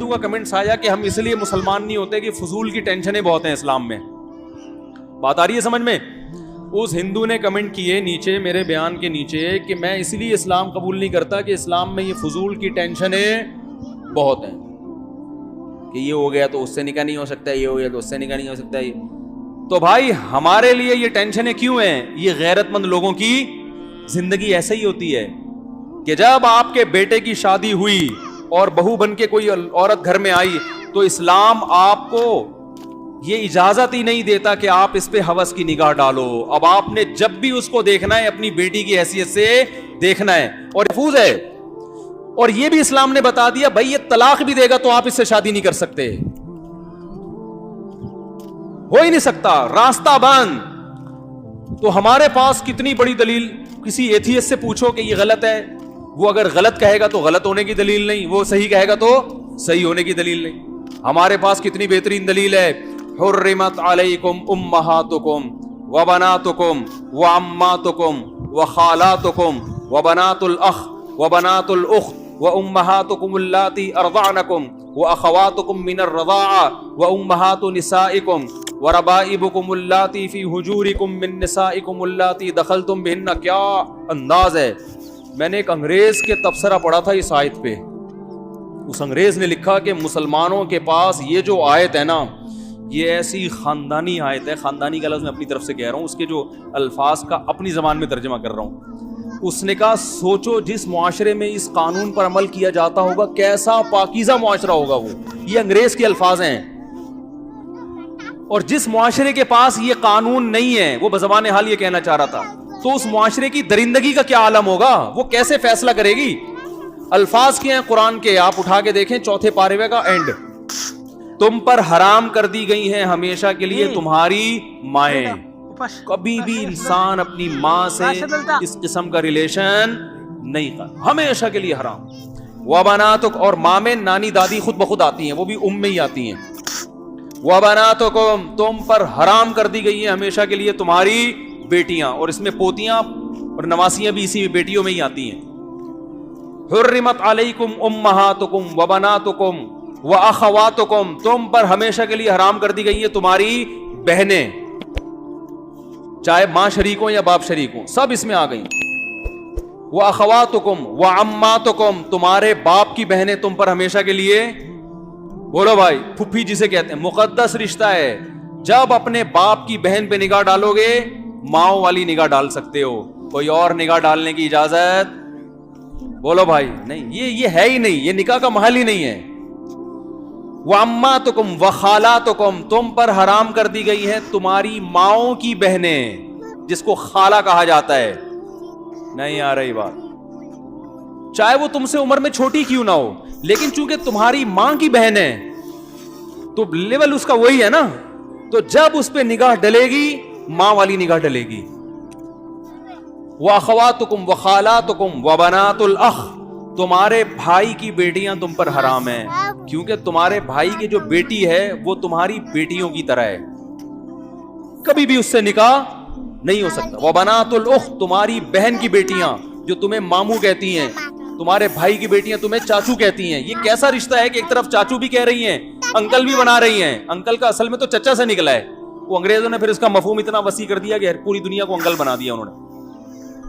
ہندو کا کمنٹس آیا کہ ہم اس لیے مسلمان نہیں ہوتے کہ فضول کی ٹینشنیں بہت ہیں اسلام میں. بات آ رہی ہے سمجھ میں؟ اس ہندو نے کمنٹ کیے نیچے میرے بیان کے نیچے کہ میں اس لیے اسلام قبول نہیں کرتا کہ اسلام میں یہ فضول کی ٹینشنیں بہت ہیں, کہ یہ ہو گیا تو اس سے نکاح نہیں ہو سکتا, یہ ہو گیا تو اس سے نکاح نہیں ہو سکتا. تو بھائی ہمارے لیے یہ ٹینشنیں کیوں ہیں؟ یہ غیرت مند لوگوں کی زندگی ایسے ہی ہوتی ہے کہ جب آپ کے بیٹے کی شادی ہوئی اور بہو بن کے کوئی عورت گھر میں آئی تو اسلام آپ کو یہ اجازت ہی نہیں دیتا کہ آپ اس پہ ہوس کی نگاہ ڈالو. اب آپ نے جب بھی اس کو دیکھنا ہے اپنی بیٹی کی حیثیت سے دیکھنا ہے, اور محفوظ ہے. اور یہ بھی اسلام نے بتا دیا بھائی یہ طلاق بھی دے گا تو آپ اس سے شادی نہیں کر سکتے, ہو ہی نہیں سکتا, راستہ بند. تو ہمارے پاس کتنی بڑی دلیل, کسی ایتھیسٹ سے پوچھو کہ یہ غلط ہے, وہ اگر غلط کہے گا تو غلط ہونے کی دلیل نہیں, وہ صحیح کہے گا تو صحیح ہونے کی دلیل نہیں. ہمارے پاس کتنی بہترین دلیل ہے, حرمت علیکم امہاتکم وبناتکم وعماتکم وخالاتکم وبنات الاخ وبنات الاخت وامہاتکم اللاتی ارضعنکم واخواتکم من الرضاعہ وامہات نسائکم وربائبکم اللاتی فی حجورکم من نسائکم اللاتی دخلتم بہن. کیا انداز ہے. میں نے ایک انگریز کے تبصرہ پڑھا تھا اس آیت پہ. اس انگریز نے لکھا کہ مسلمانوں کے پاس یہ جو آیت ہے نا یہ ایسی خاندانی آیت ہے, خاندانی کا لفظ میں اپنی طرف سے کہہ رہا ہوں, اس کے جو الفاظ کا اپنی زبان میں ترجمہ کر رہا ہوں. اس نے کہا سوچو جس معاشرے میں اس قانون پر عمل کیا جاتا ہوگا کیسا پاکیزہ معاشرہ ہوگا وہ. یہ انگریز کے الفاظ ہیں. اور جس معاشرے کے پاس یہ قانون نہیں ہے وہ بزبان حال یہ کہنا چاہ رہا تھا, تو اس معاشرے کی درندگی کا کیا عالم ہوگا, وہ کیسے فیصلہ کرے گی. الفاظ کیا ہیں قرآن کے, آپ اٹھا کے دیکھیں چوتھے پارے کا اینڈ. تم پر حرام کر دی گئی ہیں ہمیشہ کے لیے تمہاری مائیں. کبھی بھی انسان اپنی ماں سے اس قسم کا ریلیشن نہیں کر, ہمیشہ کے لیے حرام. وبناتک, اور ماں میں نانی دادی خود بخود آتی ہیں, وہ بھی ام میں ہی آتی ہیں. وبناتکم, تم پر حرام کر دی گئی ہیں ہمیشہ کے لیے تمہاری بیٹیاں, اور اس میں پوتیاں اور نواسیاں بھی اسی بیٹیوں میں ہی آتی ہیں. حرمت علیکم امہاتکم وبناتکم واخواتکم, تم پر ہمیشہ کے لیے حرام کر دی گئی ہیں تمہاری بہنیں, چاہے ماں شریک ہوں یا باپ شریک ہوں, سب اس میں آ گئیں. واخواتکم وعماتکم, تمہارے باپ کی بہنیں تم پر ہمیشہ کے لیے, بولو بھائی, پھپھی جسے کہتے ہیں, مقدس رشتہ ہے. جب اپنے باپ کی بہن پہ نگاہ ڈالو گے ماؤں والی نگاہ ڈال سکتے ہو, کوئی اور نگاہ ڈالنے کی اجازت, بولو بھائی, نہیں. یہ ہے ہی نہیں, یہ نکاح کا محل ہی نہیں ہے. وَأَمَّاتُكُمْ وَخَالَاتُكُمْ, تم پر حرام کر دی گئی ہے تمہاری ماؤں کی بہنیں, جس کو خالہ کہا جاتا ہے. نہیں آ رہی بات, چاہے وہ تم سے عمر میں چھوٹی کیوں نہ ہو, لیکن چونکہ تمہاری ماں کی بہن ہے تو لیول اس کا وہی ہے نا, تو جب اس پہ نگاہ ڈلے گی ماں والی نگاہ ڈلے گی. وَأَخَوَاتُكُمْ وَخَالَاتُكُمْ وَبَنَاتُ الْأَخِ, تمہارے بھائی کی بیٹیاں تم پر حرام ہیں, کیونکہ تمہارے بھائی کی جو بیٹی ہے وہ تمہاری بیٹیوں کی طرح ہے, کبھی بھی اس سے نکاح نہیں ہو سکتا. وَبَنَاتُ الْأُخْتِ, تمہاری بہن کی بیٹیاں جو تمہیں ماموں کہتی ہیں, تمہارے بھائی کی بیٹیاں تمہیں چاچو کہتی ہیں. یہ کیسا رشتہ ہے کہ ایک طرف چاچو بھی کہہ رہی ہیں, انکل بھی بنا رہی ہیں. انکل کا اصل میں تو چچا سے نکلا ہے, وہ انگریزوں نے پھر اس کا مفہوم اتنا وسیع کر دیا کہ پوری دنیا کو انکل بنا دیا انہوں نے.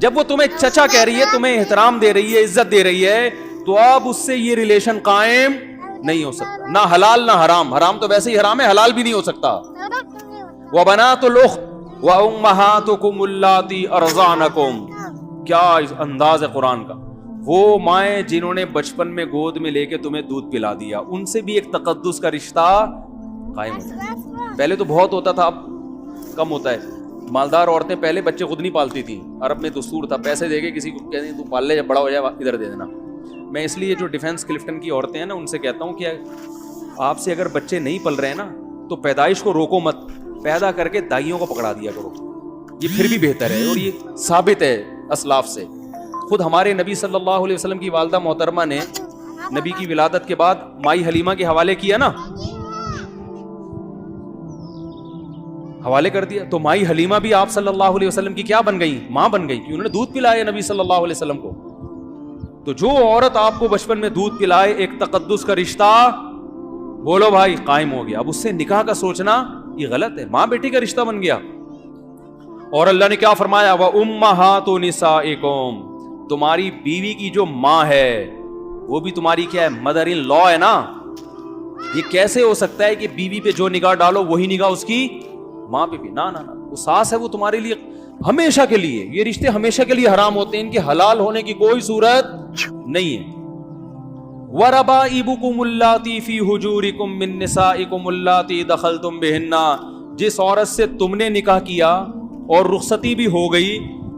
جب وہ تمہیں چچا کہہ رہی ہے, تمہیں احترام دے رہی ہے, عزت دے رہی ہے, تو اب اس سے یہ ریلیشن قائم نہیں ہو سکتا, نہ حلال نہ حرام. حرام تو ویسے ہی حرام ہے, حلال بھی نہیں ہو سکتا. وَبَنَاتُ الْأُخْتِ وَأُمَّهَاتُكُمُ اللَّاتِي أَرْضَعْنَكُمْ, کیا انداز ہے قرآن کا. وہ مائیں جنہوں نے بچپن میں گود میں لے کے تمہیں دودھ پلا دیا, ان سے بھی ایک تقدس کا رشتہ قائم ہوتا ہے. پہلے تو بہت ہوتا تھا, اب کم ہوتا ہے. مالدار عورتیں پہلے بچے خود نہیں پالتی تھیں, عرب میں دستور تھا, پیسے دے کے کسی کو کہتے ہیں تو پال لے, جب بڑا ہو جائے ادھر دے دینا. میں اس لیے جو ڈیفینس کلفٹن کی عورتیں ہیں نا ان سے کہتا ہوں کہ آپ سے اگر بچے نہیں پل رہے ہیں نا تو پیدائش کو روکو مت, پیدا کر کے دائیوں کو پکڑا دیا کرو, یہ پھر بھی بہتر ہے. اور یہ ثابت ہے اسلاف سے. خود ہمارے نبی صلی اللہ علیہ وسلم کی والدہ محترمہ نے نبی کی ولادت کے بعد مائی حلیمہ کے حوالے کیا نا, حوالے کر دیا, تو مائی حلیمہ بھی آپ صلی اللہ علیہ وسلم کی کیا بن گئی, ماں بن گئی, کہ انہوں نے دودھ پلایا نبی صلی اللہ علیہ وسلم کو. تو جو عورت آپ کو بچپن میں دودھ پلائے ایک تقدس کا رشتہ بولو بھائی قائم ہو گیا. اب اس سے نکاح کا سوچنا یہ غلط ہے, ماں بیٹی کا رشتہ بن گیا. اور اللہ نے کیا فرمایا, وَأُمَّهَاتُ نِسَائِكُمْ, تمہاری بیوی کی جو ماں ہے وہ بھی تمہاری کیا ہے, مدر ان لا ہے نا. یہ کیسے ہو سکتا ہے کہ بیوی پہ جو نگاہ ڈالو وہی نگاہ اس کی ماں پہ بھی؟ نہ نہ نہ, وہ ساس ہے, وہ تمہارے لیے ہمیشہ کے لیے, یہ رشتے ہمیشہ کے لیے حرام ہوتے ہیں, ان کے حلال ہونے کی کوئی صورت نہیں ہے. وَرَبَائِبُكُمُ اللَّاتِي فِي حُجُورِكُم مِّن نِّسَائِكُمُ اللَّاتِي دَخَلْتُم بِهِنَّ, جس عورت سے تم نے نکاح کیا اور رخصتی بھی ہو گئی,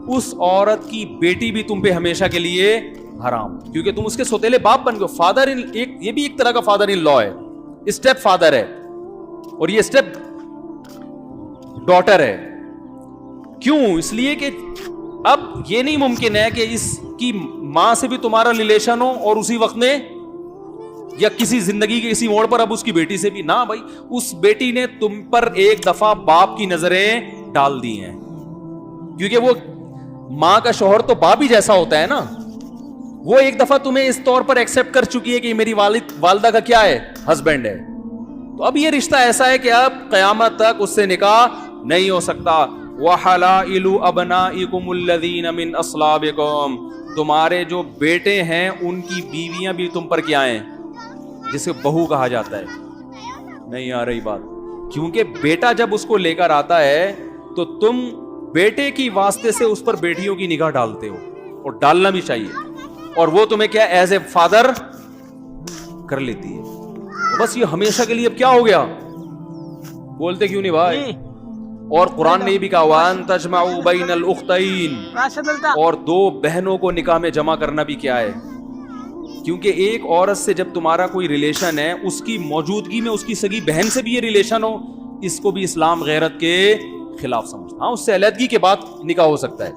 اس عورت کی بیٹی بھی تم پہ ہمیشہ کے لیے حرام, کیونکہ تم اس کے سوتیلے باپ بن گئے. فادر ان, یہ بھی ایک طرح کا فادر ان لا ہے, اسٹیپ فادر ہے, اور یہ اسٹیپ ڈاٹر ہے. کیوں؟ اس لیے کہ اب یہ نہیں ممکن ہے کہ اس کی ماں سے بھی تمہارا ریلیشن ہو اور اسی وقت میں یا کسی زندگی کے کسی موڑ پر اب اس کی بیٹی سے بھی نہ. بھائی اس بیٹی نے تم پر ایک دفعہ باپ کی نظریں ڈال دی ہیں, کیونکہ وہ ماں کا شوہر تو باپ ہی جیسا ہوتا ہے نا. وہ ایک دفعہ تمہیں اس طور پر ایکسپٹ کر چکی ہے کہ میری والدہ کا کیا ہے, ہسبینڈ ہے. تو اب یہ رشتہ ایسا ہے کہ اب قیامت تک اس سے نکاح نہیں ہو سکتا. وَحَلَائِلُ أَبْنَائِكُمُ الَّذِينَ مِنْ أَصْلَابِكُمْ, تمہارے جو بیٹے ہیں ان کی بیویاں بھی تم پر کیا ہیں, جسے بہو کہا جاتا ہے. نہیں آ رہی بات؟ کیونکہ بیٹا جب اس کو لے کر آتا ہے تو تم بیٹے کی واسطے سے اس پر بیٹیوں کی نگاہ ڈالتے ہو, اور ڈالنا بھی چاہیے, اور وہ تمہیں کیا ایز اے فادر کر لیتی ہے. بس یہ ہمیشہ کے لیے اب کیا ہو گیا, بولتے کیوں نہیں بھائی؟ اور قرآن نے بھی کہا وَأَن تَجْمَعُوا بَيْنَ الْأُخْتَيْنِ, اور دو بہنوں کو نکاح میں جمع کرنا بھی کیا ہے, کیونکہ ایک عورت سے جب تمہارا کوئی ریلیشن ہے, اس کی موجودگی میں اس کی سگی بہن سے بھی یہ ریلیشن ہو, اس کو بھی اسلام غیرت کے خلاف سمجھتا. ہاں اس سے علیحدگی کے بعد نکاح ہو سکتا ہے,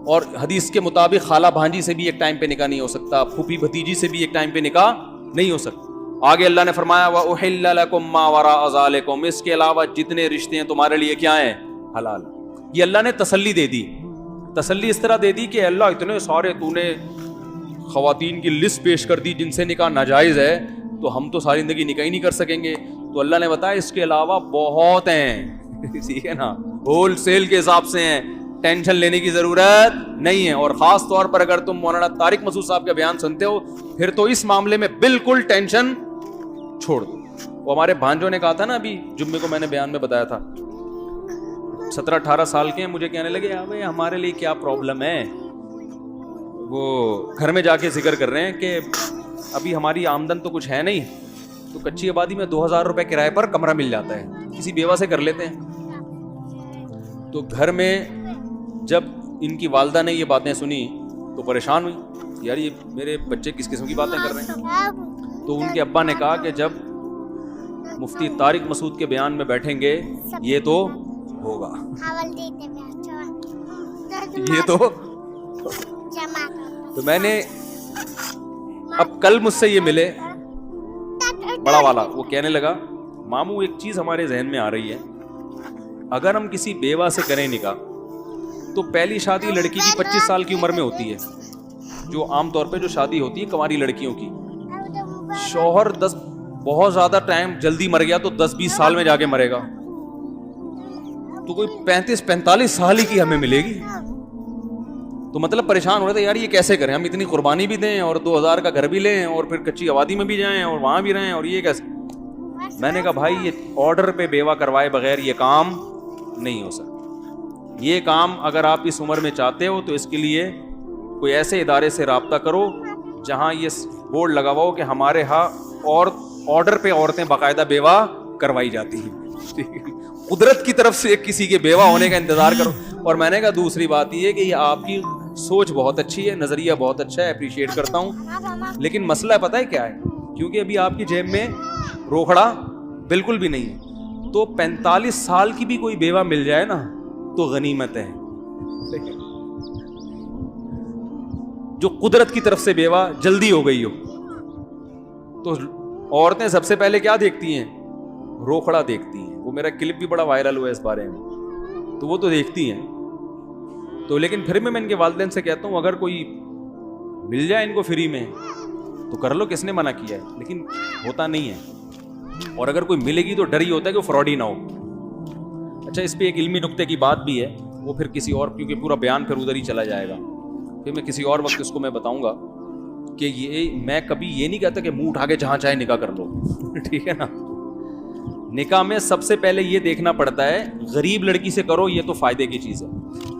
اور حدیث کے مطابق خالہ بھانجی سے بھی ایک ٹائم پہ نکاح نہیں ہو سکتا, پھوپھی بھتیجی سے بھی ایک ٹائم پہ نکاح نہیں ہو سکتا. آگے اللہ نے فرمایا وَأُحِلَّ لَكُم مَّا وَرَاءَ ذَلِكُمْ, اس کے علاوہ جتنے رشتے ہیں تمہارے لیے کیا ہیں, حلال. یہ اللہ نے تسلی دے دی. تسلی اس طرح دے دی کہ اللہ اتنے سارے تو نے خواتین کی لسٹ پیش کر دی جن سے نکاح ناجائز ہے, تو ہم تو ساری زندگی نکاح ہی نہیں کر سکیں گے. تو اللہ نے بتایا اس کے علاوہ بہت ہیں, ٹھیک ہے نا, ہول سیل کے حساب سے ہیں, ٹینشن لینے کی ضرورت نہیں ہے. اور خاص طور پر اگر تم مولانا طارق مسعود صاحب کا بیان سنتے ہو پھر تو اس معاملے میں بالکل ٹینشن چھوڑ دو. وہ ہمارے بھانجوں نے کہا تھا نا, ابھی جمعے کو میں نے بیان میں بتایا تھا, 17-18 سال کے ہیں, مجھے کہنے لگے ابے ہمارے لیے کیا پرابلم ہے. وہ گھر میں جا کے ذکر کر رہے ہیں کہ ابھی ہماری آمدن تو کچھ ہے نہیں, تو کچی آبادی میں 2000 روپے کرائے پر کمرہ مل جاتا ہے, کسی بیوہ سے کر لیتے ہیں. تو گھر میں جب ان کی والدہ نے یہ باتیں سنی تو پریشان ہوئی, یار یہ میرے بچے کس قسم کی باتیں کر رہے ہیں. تو ان کے ابا نے کہا کہ جب مفتی طارق مسعود کے بیان میں بیٹھیں گے یہ تو ہوگا, یہ تو. تو میں نے اب کل مجھ سے یہ ملے بڑا والا, وہ کہنے لگا ماموں ایک چیز ہمارے ذہن میں آ رہی ہے, اگر ہم کسی بیوہ سے کریں نکاح تو پہلی شادی لڑکی کی 25 سال کی عمر میں ہوتی ہے, جو عام طور پہ جو شادی ہوتی ہے کنواری لڑکیوں کی. شوہر بہت زیادہ ٹائم جلدی مر گیا تو 10-20 سال میں جا کے مرے گا, تو کوئی 35-45 سال ہی کی ہمیں ملے گی. تو مطلب پریشان ہو رہے تھے یار یہ کیسے کریں, ہم اتنی قربانی بھی دیں اور 2000 کا گھر بھی لیں اور پھر کچی آبادی میں بھی جائیں اور وہاں بھی رہیں, اور یہ کیسے. میں نے کہا بھائی یہ آرڈر پہ بیوہ کروائے بغیر یہ کام نہیں ہو سکتا. یہ کام اگر آپ اس عمر میں چاہتے ہو تو اس کے لیے کوئی ایسے ادارے سے رابطہ کرو جہاں یہ بورڈ لگا ہوا ہو کہ ہمارے ہاں اور آرڈر پہ عورتیں باقاعدہ بیوہ کروائی جاتی ہیں. قدرت کی طرف سے کسی کے بیوہ ہونے کا انتظار کرو. اور میں نے کہا دوسری بات یہ کہ یہ آپ کی سوچ بہت اچھی ہے, نظریہ بہت اچھا ہے, اپریشیٹ کرتا ہوں, لیکن مسئلہ پتہ ہے کیا ہے, کیونکہ ابھی آپ کی جیب میں روکھڑا بالکل بھی نہیں ہے, تو 45 سال کی بھی کوئی بیوہ مل جائے نا تو غنیمت ہے. جو قدرت کی طرف سے بیوہ جلدی ہو گئی ہو, تو عورتیں سب سے پہلے کیا دیکھتی ہیں, روکھڑا دیکھتی ہیں. وہ میرا کلپ بھی بڑا وائرل ہوا ہے اس بارے میں, تو وہ تو دیکھتی ہیں. تو لیکن پھر میں ان کے والدین سے کہتا ہوں اگر کوئی مل جائے ان کو فری میں تو کر لو, کس نے منع کیا ہے, لیکن ہوتا نہیں ہے. اور اگر کوئی ملے گی تو ڈر ہی ہوتا ہے کہ وہ فراڈ ہی نہ ہو. اچھا, اس پہ ایک علمی نکتے کی بات بھی ہے, وہ پھر کسی اور, کیونکہ پورا بیان پھر ادھر ہی چلا جائے گا, پھر میں کسی اور وقت اس کو میں بتاؤں گا کہ یہ میں کبھی یہ نہیں کہتا کہ منہ اٹھا کے جہاں چاہے نکاح کر لو. ٹھیک ہے نا, نکاح میں سب سے پہلے یہ دیکھنا پڑتا ہے, غریب لڑکی سے کرو یہ تو فائدے کی چیز ہے,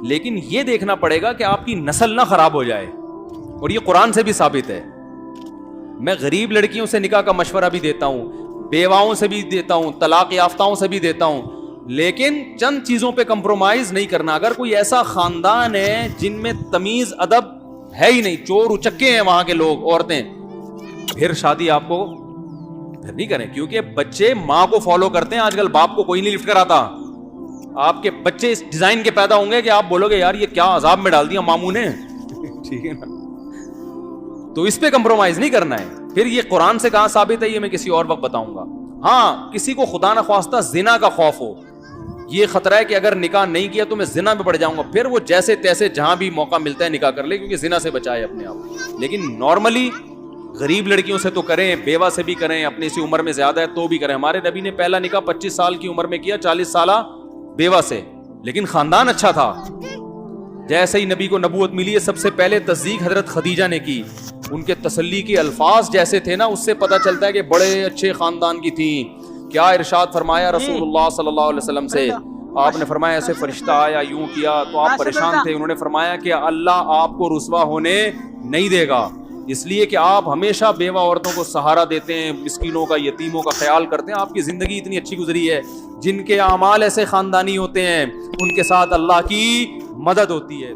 لیکن یہ دیکھنا پڑے گا کہ آپ کی نسل نہ خراب ہو جائے, اور یہ قرآن سے بھی ثابت ہے. میں غریب لڑکیوں سے نکاح کا مشورہ بھی دیتا ہوں, بیواؤں سے بھی دیتا ہوں, طلاق یافتاؤں سے بھی دیتا ہوں, لیکن چند چیزوں پہ کمپرومائز نہیں کرنا. اگر کوئی ایسا خاندان ہے جن میں تمیز ادب ہے ہی نہیں, چور اچکے ہیں وہاں کے لوگ, عورتیں, پھر شادی آپ کو پھر نہیں کریں, کیونکہ بچے ماں کو فالو کرتے ہیں. آج کل باپ کو کوئی نہیں لفٹ کراتا. آپ کے بچے اس ڈیزائن کے پیدا ہوں گے کہ آپ بولو گے یار یہ کیا عذاب میں ڈال دیا ماموں نے. ٹھیک ہے نا, تو اس پہ کمپرومائز نہیں کرنا ہے. پھر یہ قرآن سے کہاں ثابت ہے, یہ میں کسی اور وقت بتاؤں گا. ہاں, کسی کو خدا نہ خواستہ زنا کا خوف ہو, یہ خطرہ ہے کہ اگر نکاح نہیں کیا تو میں زنا میں پڑ جاؤں گا, پھر وہ جیسے تیسے جہاں بھی موقع ملتا ہے نکاح کر لے, کیونکہ زنا سے بچائے اپنے آپ. لیکن نارملی غریب لڑکیوں سے تو کریں, بیوہ سے بھی کریں, اپنی سی عمر میں زیادہ ہے تو بھی کریں. ہمارے نبی نے پہلا نکاح 25 سال کی عمر میں کیا, 40 سالہ بیوہ سے, لیکن خاندان اچھا تھا. جیسے ہی نبی کو نبوت ملی ہے, سب سے پہلے تصدیق حضرت خدیجہ نے کی. ان کے تسلی کے الفاظ جیسے تھے نا, اس سے پتہ چلتا ہے کہ بڑے اچھے خاندان کی تھیں. کیا ارشاد فرمایا رسول اللہ صلی اللہ علیہ وسلم سے, آپ نے فرمایا ایسے فرشتہ آیا, یوں کیا, تو آپ پریشان تھے. انہوں نے فرمایا کہ اللہ آپ کو رسوا ہونے نہیں دے گا, اس لیے کہ آپ ہمیشہ بیوہ عورتوں کو سہارا دیتے ہیں, مسکینوں کا, یتیموں کا خیال کرتے ہیں. آپ کی زندگی اتنی اچھی گزری ہے. جن کے اعمال ایسے خاندانی ہوتے ہیں ان کے ساتھ اللہ کی مدد ہوتی ہے.